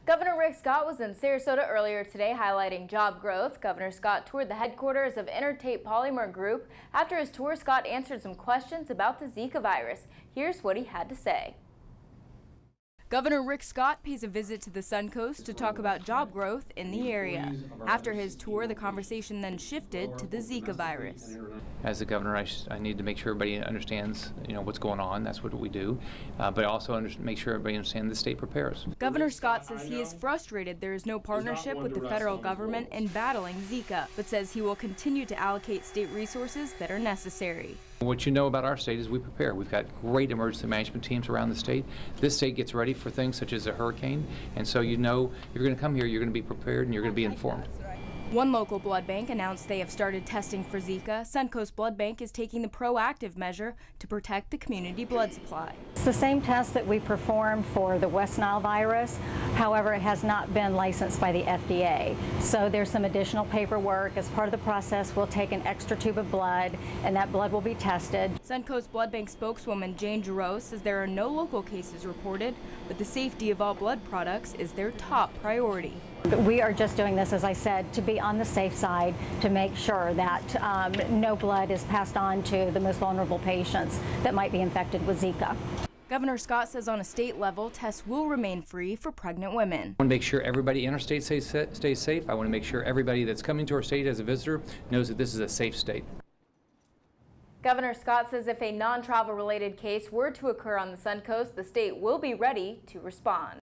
Governor Rick Scott was in Sarasota earlier today highlighting job growth. Governor Scott toured the headquarters of Intertape Polymer Group. After his tour, Scott answered some questions about the Zika virus. Here's what he had to say. Governor Rick Scott pays a visit to the Suncoast to talk about job growth in the area. After his tour, the conversation then shifted to the Zika virus. As the governor, I need to make sure everybody understands, what's going on. That's what we do. But also make sure everybody understands the state prepares. Governor Scott says he is frustrated there is no partnership with the federal government in battling Zika, but says he will continue to allocate state resources that are necessary. What you know about our state is we prepare. We've got great emergency management teams around the state. This state gets ready for things such as a hurricane, and so if you're going to come here, you're going to be prepared and you're going to be informed. One local blood bank announced they have started testing for Zika. Suncoast Blood Bank is taking the proactive measure to protect the community blood supply. It's the same test that we performed for the West Nile virus. However, it has not been licensed by the FDA. So there's some additional paperwork. As part of the process, we'll take an extra tube of blood, and that blood will be tested. Suncoast Blood Bank spokeswoman Jane Giroux says there are no local cases reported, but the safety of all blood products is their top priority. We are just doing this, as I said, to be on the safe side, to make sure that no blood is passed on to the most vulnerable patients that might be infected with Zika. Governor Scott says on a state level, tests will remain free for pregnant women. I want to make sure everybody in our state stays safe. I want to make sure everybody that's coming to our state as a visitor knows that this is a safe state. Governor Scott says if a non-travel related case were to occur on the Suncoast, the state will be ready to respond.